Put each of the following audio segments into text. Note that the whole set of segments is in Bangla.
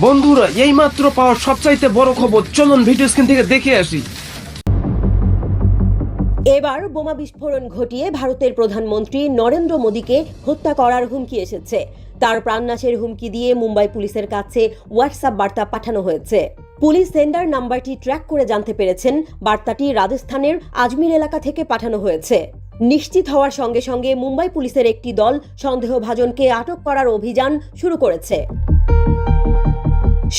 বন্ধুরা, এইমাত্র পাওয়া সবচাইতে বড় খবর, চলুন ভিডিও স্ক্রিন থেকে দেখে আসি। এবার বোমা বিস্ফোরণ ঘটিয়ে ভারতের প্রধানমন্ত্রী নরেন্দ্র মোদীকে হত্যা করার হুমকি এসেছে। তার প্রাণনাশের হুমকি দিয়ে মুম্বাই পুলিশের কাছে হোয়াটসঅ্যাপ বার্তা পাঠানো হয়েছে। পুলিশ সেন্ডার নাম্বারটি ট্র্যাক করে জানতে পেরেছেন বার্তাটি রাজস্থানের আজমির এলাকা থেকে পাঠানো হয়েছে। নিশ্চিত হওয়ার সঙ্গে সঙ্গে মুম্বাই পুলিশের একটি দল সন্দেহভাজনকে আটক করার অভিযান শুরু করেছে।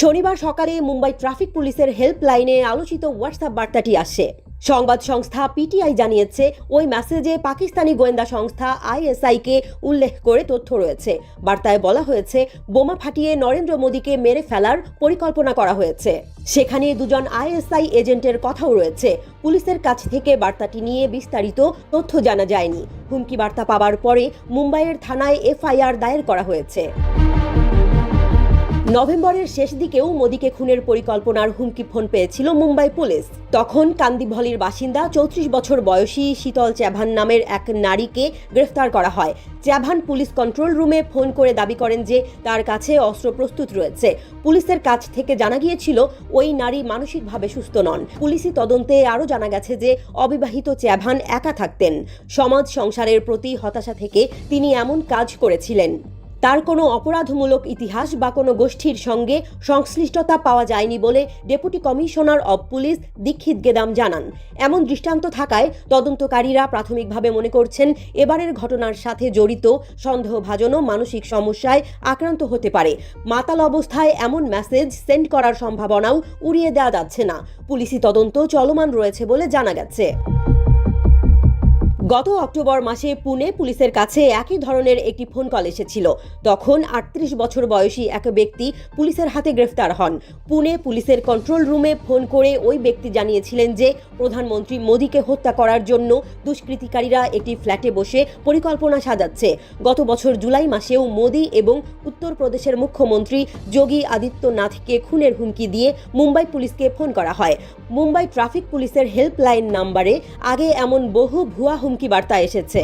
শনিবার সকালে মুম্বাই ট্রাফিক পুলিশের হেল্পলাইনে আলোচিত হোয়াটসঅ্যাপ বার্তাটি আসে। সংবাদ সংস্থা পিটিআই জানিয়েছে, ওই মেসেজে পাকিস্তানি গোয়েন্দা সংস্থা আইএসআইকে উল্লেখ করে তথ্য রয়েছে। বার্তায় বলা হয়েছে, বোমা ফাটিয়ে নরেন্দ্র মোদীকে মেরে ফেলার পরিকল্পনা করা হয়েছে। সেখানে দুজন আইএসআই এজেন্টের কথাও রয়েছে। পুলিশের কাছ থেকে বার্তাটি নিয়ে বিস্তারিত তথ্য জানা যায়নি। হুমকি বার্তা পাওয়ার পরে মুম্বাইয়ের থানায় এফআইআর দায়ের করা হয়েছে। নভেম্বরের শেষ দিকেও মোদীকে খুনের পরিকল্পনার হুমকি ফোন পেয়েছিল মুম্বাই পুলিশ। তখন কান্দিভলির বাসিন্দা 34 বছর বয়সী শীতল চ্যাভান নামের এক নারীকে গ্রেফতার করা হয়। চ্যাভান পুলিশ কন্ট্রোল রুমে ফোন করে দাবি করেন যে তার কাছে অস্ত্র প্রস্তুত রয়েছে। পুলিশের কাছ থেকে জানা গিয়েছিল ওই নারী মানসিকভাবে সুস্থ নন। পুলিশি তদন্তে আরও জানা গেছে যে অবিবাহিত চ্যাভান একা থাকতেন। সমাজ সংসারের প্রতি হতাশা থেকে তিনি এমন কাজ করেছিলেন। তার কোনো অপরাধমূলক ইতিহাস বা কোনো গোষ্ঠীর সঙ্গে সংশ্লিষ্টতা পাওয়া যায়নি বলে ডেপুটি কমিশনার অব পুলিশ দীক্ষিত গেদাম জানান। এমন দৃষ্টান্ত থাকায় তদন্তকারীরা প্রাথমিকভাবে মনে করছেন এবারের ঘটনার সাথে জড়িত সন্দেহভাজনও মানসিক সমস্যায় আক্রান্ত হতে পারে। মাতাল অবস্থায় এমন মেসেজ সেন্ড করার সম্ভাবনাও উড়িয়ে দেওয়া যাচ্ছে না। পুলিশি তদন্ত চলমান রয়েছে বলে জানা গেছে। গত অক্টোবর মাসে পুনে পুলিশের কাছে একই ধরনের একটি ফোন কল এসেছিল। তখন 38 বছর বয়সী এক ব্যক্তি পুলিশের হাতে গ্রেফতার হন। পুনে পুলিশের কন্ট্রোল রুমে ফোন করে ওই ব্যক্তি জানিয়েছিলেন যে প্রধানমন্ত্রী মোদীকে হত্যা করার জন্য দুষ্কৃতিকারীরা একটি ফ্ল্যাটে বসে পরিকল্পনা সাজাচ্ছে। গত বছর জুলাই মাসেও মোদী এবং উত্তরপ্রদেশের মুখ্যমন্ত্রী যোগী আদিত্যনাথকে খুনের হুমকি দিয়ে মুম্বাই পুলিশকে ফোন করা হয়। মুম্বাই ট্রাফিক পুলিশের হেল্পলাইন নাম্বারে আগে এমন বহু ভুয়া হুমকি বার্তা এসেছে।